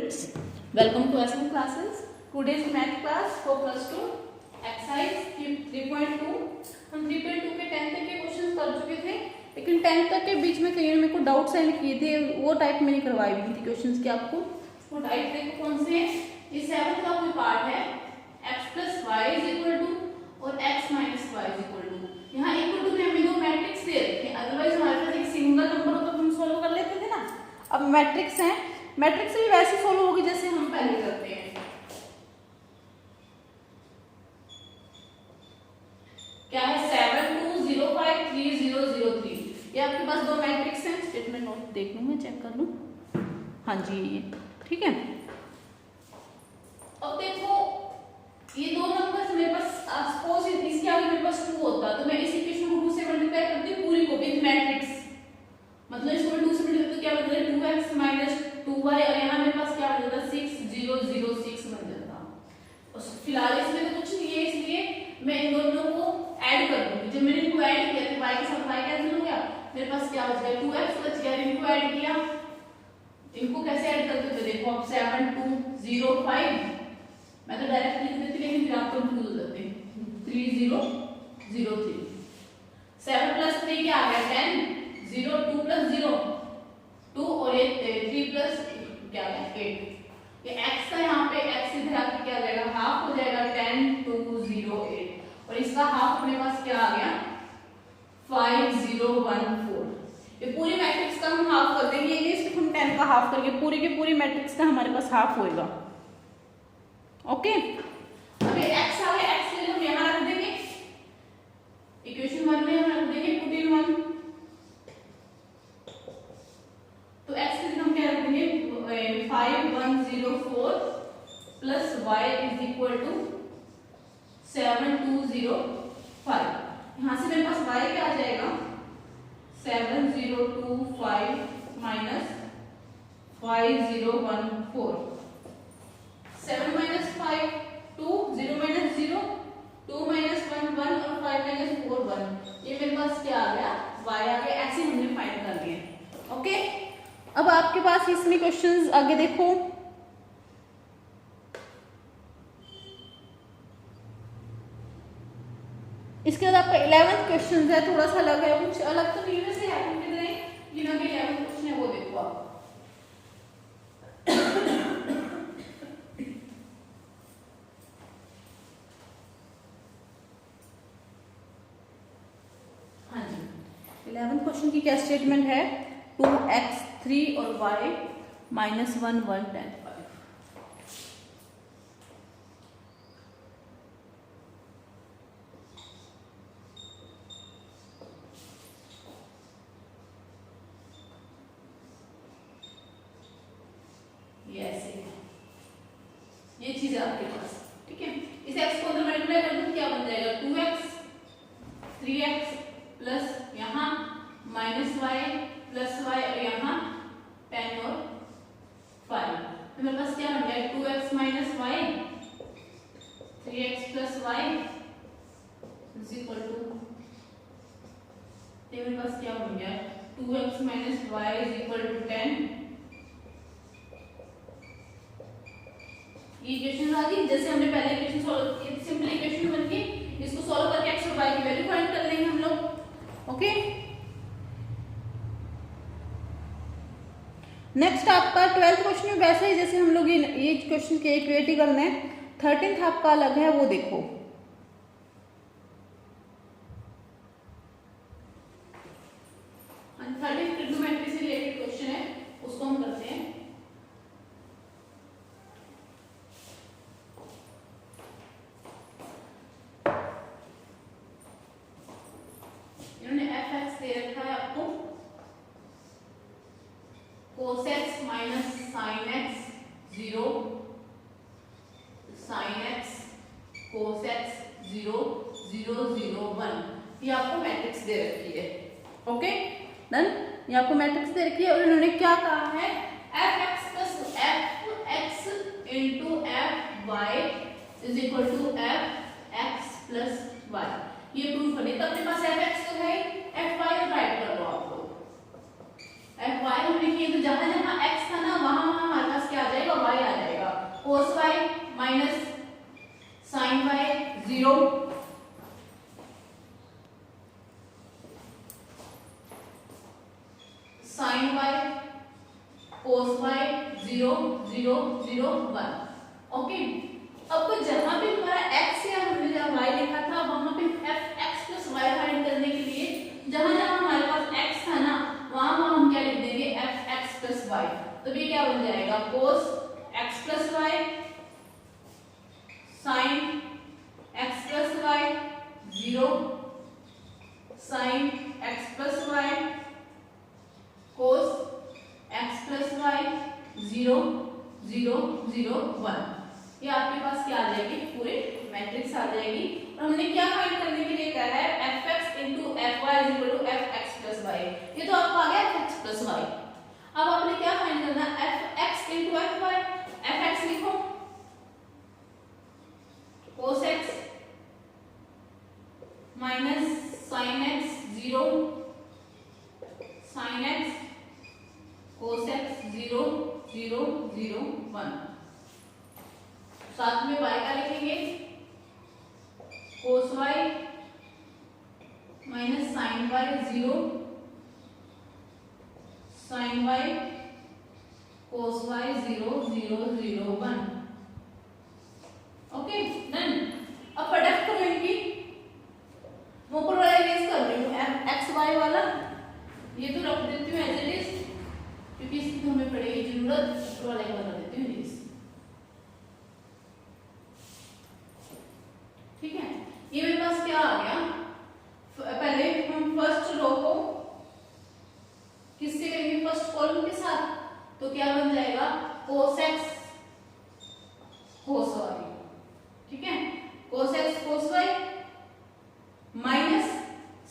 students, welcome to SM classes. Today's math class for plus 2 exercise 3.2. हम 3.2 के 10 तक के क्वेश्चंस कर चुके थे, लेकिन 10 तक के बीच में कई मेरे को डाउट सेंड किए थे, वो टाइप मैंने करवाई हुई थी क्वेश्चंस के आपको। वो टाइप देखो कौन से हैं। इस 7 का कोई पार्ट है x plus y is equal to और x minus y is equal to। यहाँ इक्वल टू में हमें दो मैट्रिक्स दे रखे हैं, अदरवाइज हमारे पास एक सिंगल नंबर होता तो हम सॉल्व कर लेते थे ना। अब मैट्रिक्स है, मैट्रिक्स भी वैसे सॉल्व होगी जैसे हम पहले करते हैं। क्या है 7 2 0 5 3 0 0 3। ये आपके पास दो मैट्रिक्स हैं। स्टेटमेंट नोट देख लूं, मैं चेक कर लूं। हाँ जी, ये ठीक है। अब देखो ये दो नंबर्स मेरे पास, सपोज इसके आगे मेरे पास 2 होता तो मैं इस इक्वेशन को 2 से मल्टीप्लाई करती हूँ पूरी को विद मैट्रिक्स। मतलब इसको 2 से मल्टीप्लाई तो क्या बन जाता है 2x minus 2y और यहाँ मेरे पास क्या बन जाता 6 0 0 6 बन जाता। फिलहाल इसमें तो कुछ नहीं है, इसलिए मैं इन दोनों को ऐड कर दूंगी। जब मैंने इनको ऐड किया तो y के साथ y कैंसिल हो गया, मेरे पास क्या बच गया 2x बच गया। इनको ऐड किया, इनको कैसे ऐड करते थे देखो। अब 7 2 0 5 मैं तो डायरेक्ट लिख देती, लेकिन फिर आप कंफ्यूज हो जाते हैं। 3 0 0 3 7 प्लस 3 क्या आ गया 10 0 2 प्लस 0 2 और ये 3 प्लस क्या आ गया 8। ये x का यहाँ पे x इधर आके क्या आ जाएगा हाफ हो जाएगा 10 2 0 8 और इसका हाफ अपने पास क्या आ गया 5 0 1 4। ये पूरी मैट्रिक्स का हम हाफ कर देंगे, ये सिर्फ हम 10 का हाफ करके पूरी की पूरी मैट्रिक्स का हमारे पास हाफ होएगा। ओके, अब ये x आ गया, x ले हम यहाँ रख देंगे इक्वेशन 1 में, हम रख देंगे पुट इन 1। तो x के लिए हम क्या रख देंगे 5 1 0 4 plus y is equal to 7 2 0 5। यहाँ से मेरे पास y क्या आ जाएगा 7 0 2 5 माइनस 5 0 1 4। 7 minus 5 2 0 minus 0 2 minus 1 1 और 5 minus 4 1। ये मेरे पास क्या आ गया y आ गया। ऐसे हमने फाइंड कर लिया। ओके, अब आपके पास इसमें क्वेश्चंस आगे देखो। इसके बाद आपका 11th क्वेश्चन है, थोड़ा सा अलग है, कुछ अलग तो नहीं वैसे है, लेकिन अभी 11th क्वेश्चन है वो देखो आप। हाँ जी, 11th क्वेश्चन की क्या स्टेटमेंट है 2x 3 और y माइनस 1 1 10 5। ये चीज है आपके पास, ठीक है। इस x को अंदर मल्टीप्लाई कर दूं क्या बन जाएगा 2x 3x प्लस यहाँ माइनस y प्लस y और यहाँ 10 और 5। तो मेरे पास क्या बन गया 2x minus y 3x plus y is equal to, मेरे पास क्या बन गया 2x minus y is equal to 10। ये इक्वेशन आ गई जैसे हमने पहले इक्वेशन सॉल्व की, सिंपल इक्वेशन बन गई। इसको सॉल्व करके x और y की वैल्यू फाइंड कर लेंगे हम लोग। ओके, नेक्स्ट आपका 12th क्वेश्चन में वैसे ही जैसे हम लोग ये क्वेश्चन के इक्वेट ही करना है। 13th आपका अलग है, वो देखो। और 13th ट्रिग्नोमेट्री से रिलेटेड क्वेश्चन है, उसको हम करते हैं। cos x minus sin x 0 sin x cos x 0 0 0 1। ये आपको मैट्रिक्स दे रखी है। ओके डन, ये आपको मैट्रिक्स दे रखी है और इन्होंने क्या कहा है f(x) plus f(x) into f(y) is equal to f(x) plus y। ये प्रूफ करने तो अपने पास f(x) तो है, f(y) राइट कर लो आप लोग। f(y) हम लिखिए तो जहां जहां x था ना वहां वहां हमारे पास क्या आ जाएगा y 0 0 0 1। ओके, अब जहां पे हमारा x या हमने जहां y लिखा था वहां पे fx plus y फाइंड करने के लिए जहां जहां हमारे पास x था ना वहां वहां हम क्या लिख देंगे fx plus y। तो ये क्या बन जाएगा cos x plus y sin x plus y 0 sin x plus y cos x plus y 0 0 0 1। ये आपके पास क्या आ जाएगी पूरी मैट्रिक्स आ जाएगी। और हमने क्या फाइंड करने के लिए कहा है fx into fy is equal to fx plus y। ये तो आपको आ गया fx plus y। अब आपने क्या फाइंड करना fx into fy। fx लिखो cos x minus sin x 0 sin x cos x 0 0 0 1। साथ में y का लिखेंगे cos y minus sin y 0 sin y cos y 0 0 0 1। Okay done. अब प्रोडक्ट करो इनकी, मैं ऊपर वाला इरेज कर रही हूँ एक्स वाई वाला, ये तो रख देती हूँ एज इट इज क्योंकि इसकी तो हमें पड़ेगी जरूरत। ऊपर वाला एक बना देती हूँ इरेज। ठीक है, ये मेरे पास क्या आ गया, पहले हम फर्स्ट रो को किससे करेंगे फर्स्ट कॉलम के साथ, तो क्या बन जाएगा cos x cos y। ठीक है, cos x cos y minus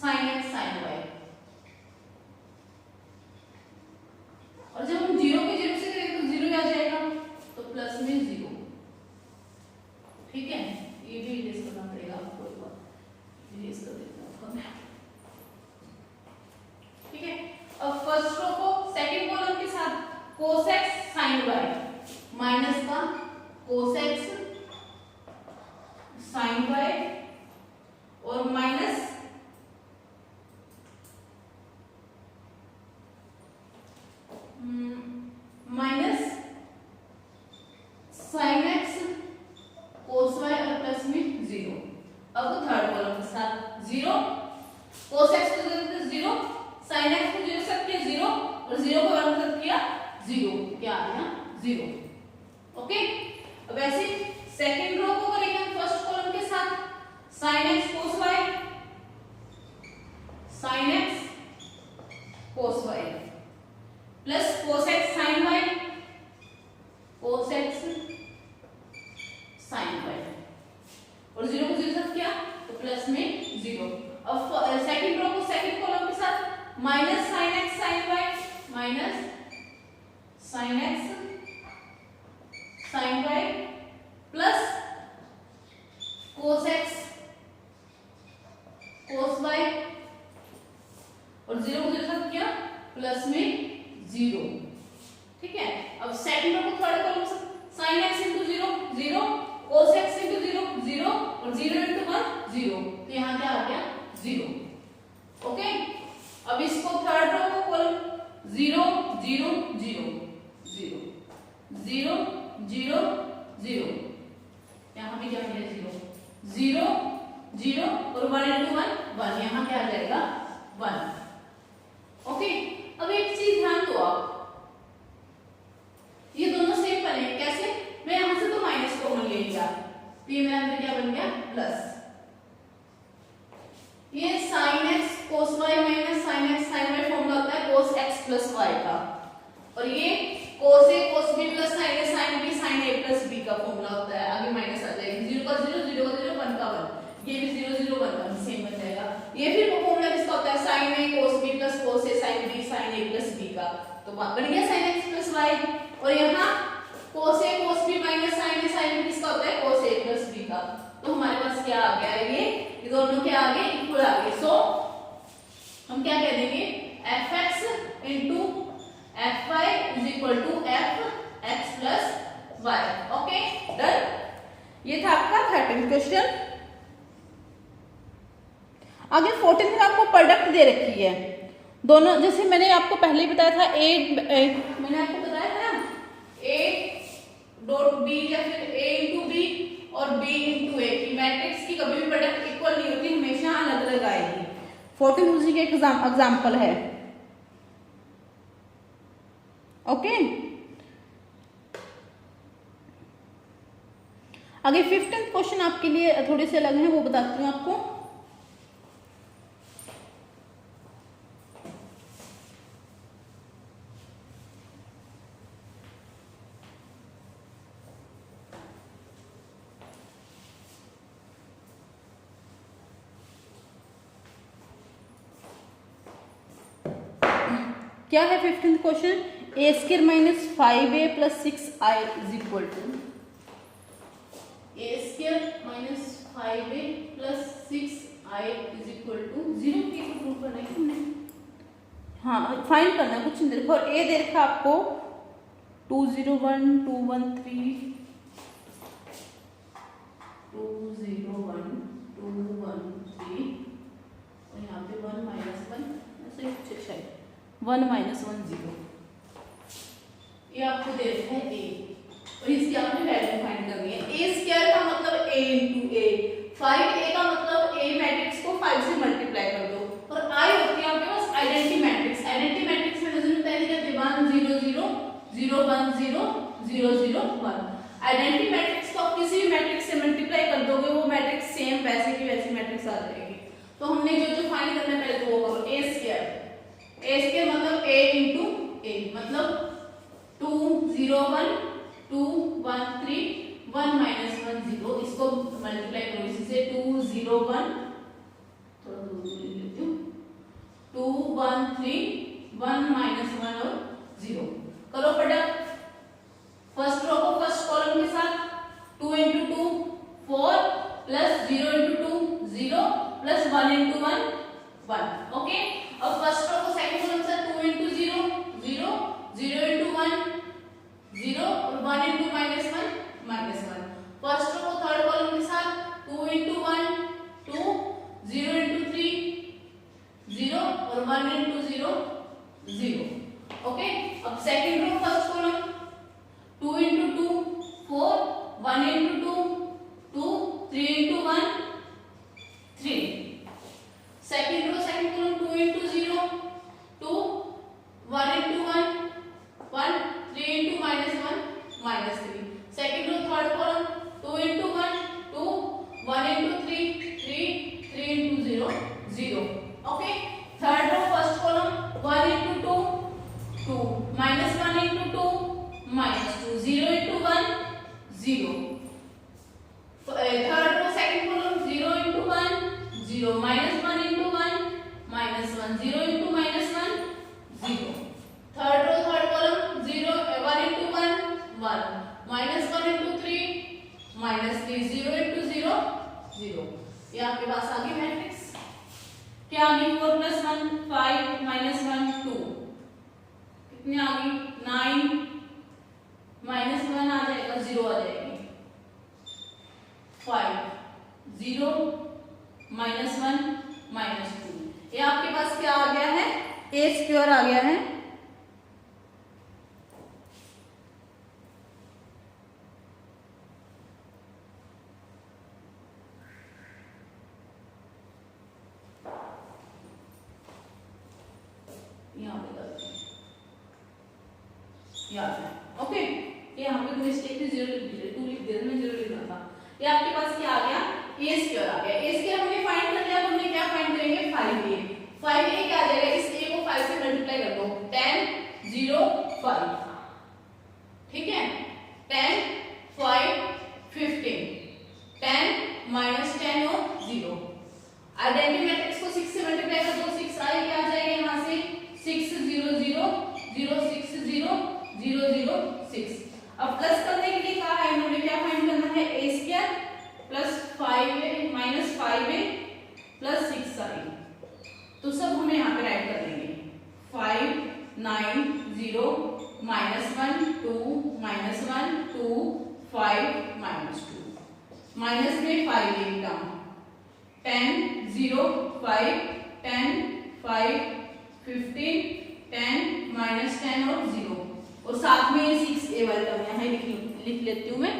sin x sin y। और जब हम 0 के 0 से करेंगे तो 0 आ जाएगा तो प्लस में 0। ठीक है, ये भी इरेज करना पड़ेगा आपको, एक बार इरेज कर देता हूं मैं। ठीक है, अब फर्स्ट रो को सेकंड कॉलम के साथ cos x sin y minus का cos x sin y और minus minus sin x cos y और प्लस में 0। अब थर्ड कॉलम के साथ 0 cos x को 0 sin x को 0 सब किया 0 और 0 को 1 सब किया 0, क्या आ गया 0। ओके, अब ऐसे सेकंड रो को करेंगे हम फर्स्ट कॉलम के साथ sin x cos y sin x cos y plus cos x sin y cos x sin y और 0 को 0 सब किया तो प्लस में 0। अब सेकंड रो को सेकंड कॉलम के साथ minus sin x sin y minus sin x sin y plus cos x cos y और 0 को 0 सब किया प्लस में 0। ठीक है, अब सेकंड रो को थर्ड कॉलम से sin x into 0 0 cos x into 0 0 और 0 into 1 0, तो यहाँ क्या आ गया 0। ओके, अब इसको थर्ड रो को कॉलम 0 0 0 0 0 0 0, यहाँ पे क्या मिलेगा 0 0 0 और 1 into 1 1, यहाँ क्या आ जाएगा 1। ओके, अब एक चीज ध्यान दो आप, ये दोनों सेम बने कैसे, मैं यहां से तो माइनस कॉमन ले लिया तो ये मेरा अंदर क्या बन गया प्लस। ये sin x cos y minus sin x sin y formula होता है cos x plus y का, और ये cos a cos b plus sin a sin b sin a plus b का फॉर्मूला होता है। आगे माइनस आ जाएगा 0 का 0 0 का 0 1 का 1, ये भी 0 0 1 का सेम बन जाएगा। ये फिर फॉर्मूला किसका होता है sin a cos b plus cos a sin b sin a plus b का, तो बन गया sin x plus y। और यहाँ cos a cos b minus sin a sin b किसका होता है cos a plus b का, तो हमारे पास क्या आ गया ये दोनों क्या आ गए इक्वल आ गए। सो हम क्या कह देंगे fx into fy is equal to fx plus y। Okay done, ये था आपका 13th क्वेश्चन। आगे 14th में आपको प्रोडक्ट दे रखी है दोनों, जैसे मैंने आपको पहले ही बताया था मैंने आपको बताया था A डॉट बी या फिर A इंटू बी और B इंटू ए की मैट्रिक्स की कभी भी प्रोडक्ट इक्वल नहीं होती, हमेशा अलग अलग आएगी। 14 उसी के एग्जाम्पल है। ओके, आगे 15th क्वेश्चन आपके लिए थोड़े से अलग हैं, वो बताती हूँ आपको। क्या है 15th question? A square minus 5a plus 6i is equal to A square minus 5a plus 6i is equal to 0 की प्रूव करना है हमने। हाँ, फाइंड करना है, कुछ नहीं देखो। ए दे रखा आपको 201 213 201 213 और यहाँ पे 1 माइनस 1 ऐसे कुछ शायद 1 माइनस 1 0, ये आपको दे रखा है ए और इसकी आपने वैल्यू फाइंड करनी है। ए स्क्वायर का मतलब a इंटू ए, 5a का मतलब a मैट्रिक्स को 5 से मल्टीप्लाई कर दो और i होती है आपके पास आइडेंटिटी मैट्रिक्स। आइडेंटिटी मैट्रिक्स में नजर पहले कहते हैं 1 0 0 0 1 0 0 0 1। आइडेंटिटी मैट्रिक्स को आप किसी भी मैट्रिक्स से मल्टीप्लाई कर दोगे, वो मैट्रिक्स सेम वैसे की वैसी मैट्रिक्स आ जाएगी। तो हमने जो जो फाइंड करना है पहले तो वो करो। ए स्क्वायर मतलब a इंटू ए, मतलब 2 0 1 2 1 3 1 माइनस 1 0, इसको मल्टीप्लाई करो इसी से 2 0 1, थोड़ा दूर ले लेती हूँ, 2 1 3 1 माइनस 1 और 0 करो प्रोडक्ट। फर्स्ट रो को फर्स्ट कॉलम के साथ 2 into 2 4 plus 0 into 2 0 plus 1 into 1 1। Okay, अब फर्स्ट रो को सेकंड कॉलम से 2 इंटू 0 0 0 इंटू 1 0 और 1 into minus 1 minus 1। First row को थर्ड कॉलम के साथ 2 इंटू 1 2 0 इंटू 3 0 और 1 इंटू 0 0। ओके, अब second row first column 2 into 2 4 1 into 2 2 3 into 1 3। Second row second column 2 into 0 2 1 into 1 1 3 into minus 1 minus 3। Second row third column 2 into 1 2 1 into 3 3 3 into 0 0। Okay, third row first column 1 into 2 2 minus 1 into 2 minus 2 0 into 1 0। Third row second column 0 into 1 0 minus 1 into 1 minus 1 0 into minus 1 0। Third row third column 0 1 into 1 1 minus 1 into 3 minus 3 0 into 0 0। ये आपके पास आ गई matrix. क्या आ गई? 4 plus 1 5 minus 1 2, कितनी आ गई? 9 minus 1 आ जाएगा 0 आ जाएगी 5 0 minus 1 minus 2। ये आपके पास क्या आ गया है? ए स्क्वायर आ गया है। यहाँ पे करते हैं, याद है। ओके, ये यहाँ पे मिस्टेक थी, 0 लिख दीजिए, 2 लिख दिया, मैं 0 लिखना था। ये आपके पास क्या आ गया? ए स्क्वायर आ गया। ए स्क्वायर हमने फाइंड कर लिया, अब हमने क्या फाइंड करेंगे? 5a। 5a क्या आ जाएगा? इस a को 5 से मल्टीप्लाई कर दो, 10 0 5, ठीक है, 10 5 15 10 माइनस 10 और 0। आइडेंटिटी मैट्रिक्स को 6 से मल्टीप्लाई कर दो, 6 आई क्या आ जाएगा यहाँ से? 6 0 0 0 6 0 0 0 6। अब प्लस करने के लिए कहा है इन्होंने, क्या फाइंड करना है? A square plus 5a minus 5a plus 6i। तो सब हमें यहाँ पे राइट कर देंगे। 5 9 0 माइनस 1 2 माइनस 1 2 5 माइनस 2, माइनस में 5a टर्म 10 0 5 10 5 15 10 माइनस 10 और 0 और साथ में 6a वाली टर्म यहाँ लिख लेती हूँ मैं।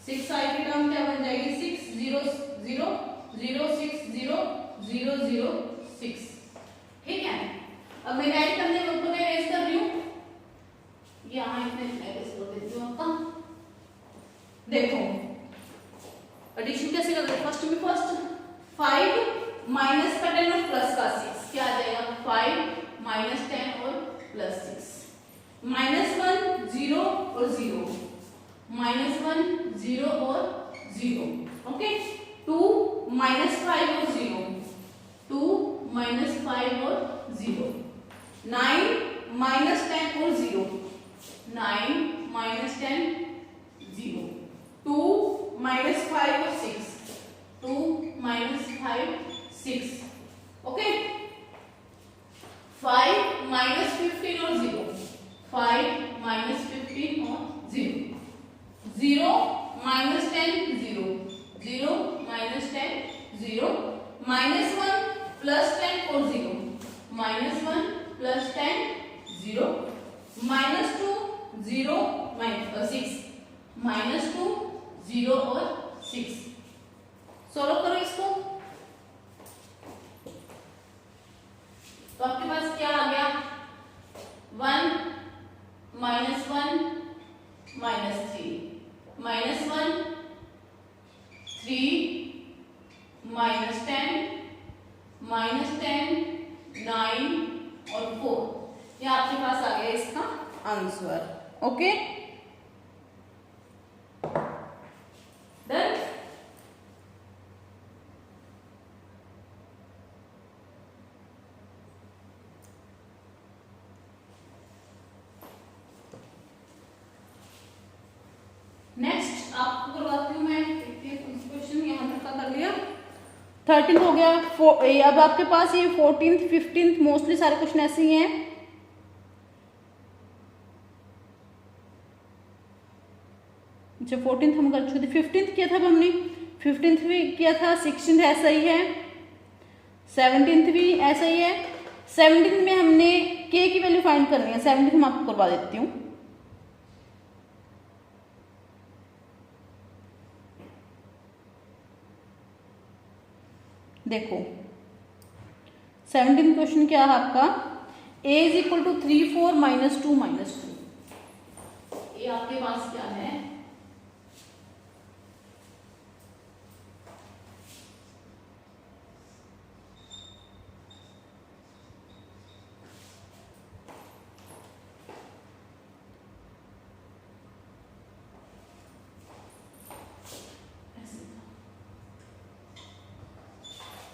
सिक्स आई की टर्म क्या बन जाएगी 6 0 0 0 6 0 0 0 6। ठीक है, अब मैं ऐड करने में ऊपर रेज कर रही हूँ, यहाँ इतने रेज कर देती हूँ आपका। देखो एडिशन कैसे करते हैं, फर्स्ट में फर्स्ट 5 माइनस का 10 और प्लस का 6 क्या आ जाएगा 5 माइनस 10 और प्लस 6 -1 0 और 0 -1 0 और 0 ओके 2 -5 और 0 2 -5 और 0 9 -10 और 0 9 -10 0 2 -5 और 6 2 -5 6 ओके 5 -15 और 0 5 -15 और 0 0 -10 0 0 -10 0 -1 +10 और 0 -1 +10 0 -2 0 6 -2 0 और 6। सॉल्व करो इसको तो आपके पास क्या आ गया 1 -1 -3 -1 3 -10 9 और 4। ये आपके पास आ गया इसका आंसर। Okay done. नेक्स्ट आपको करवाती हूँ मैं क्वेश्चन, यहाँ तक का कर लिया 13 हो गया। अब आपके पास ये 14th 15th मोस्टली सारे क्वेश्चन ऐसे ही हैं। अच्छा 14th हम कर चुके थे, 15th किया था अब हमने, 15th भी किया था, 16th ऐसा ही है, 17th भी ऐसा ही है। 17th में हमने k की वैल्यू फाइंड करनी है, 17th मैं आपको करवा देती हूँ। देखो 17th क्वेश्चन क्या है आपका, a = 3 4 -2 -2। ये आपके पास क्या है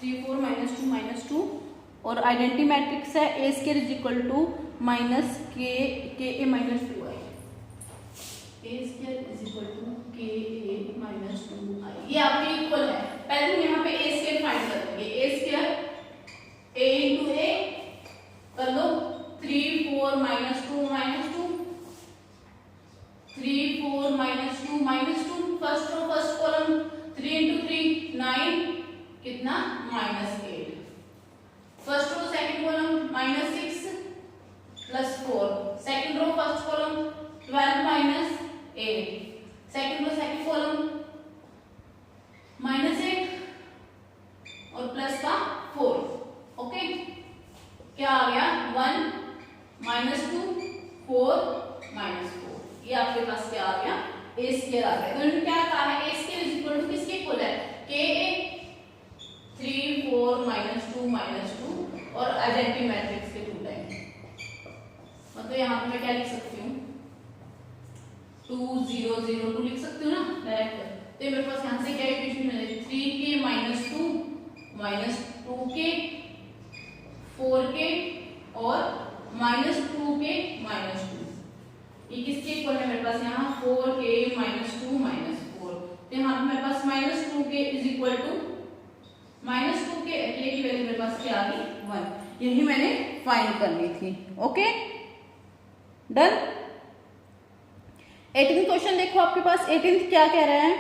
-3 4 -2 -2 और आइडेंटिटी मैट्रिक्स है a² = -ka - 2i। a² = ka - 2i, ये आपके इक्वल है। पहले हम यहाँ पे a² फाइंड करेंगे, a² a × a कर लो 3 4 -2 -2 3 4 -2 -2 फर्स्ट रो फर्स्ट कॉलम 3 × 3 9 कितना -8 first row second column -6 +4 second row first column 12 -8 second row second column -8 और प्लस का 4। ओके क्या आ गया 1 -2 4 -4। ये आपके पास क्या आ गया a² आ गया। तो इन्होंने क्या कहा है a² = किसके इक्वल है ka 3 4 -2 -2 और आइडेंटिटी मैट्रिक्स के 2 टाइम। मतलब यहाँ पे मैं क्या लिख सकती हूँ 2 0 0 2 लिख सकती हूँ ना डायरेक्ट। तो मेरे पास यहाँ से क्या इक्वेशन मिलेगी 3k -2 2k 4k और -2k -2। ये किसके इक्वल है मेरे पास यहाँ 4k -2 -4। तो यहाँ पे मेरे पास -2k = -2 के a की वैल्यू मेरे पास क्या आ गई 1। यही मैंने फाइंड करनी थी। Okay done. 18th क्वेश्चन देखो आपके पास 18th क्या कह रहा है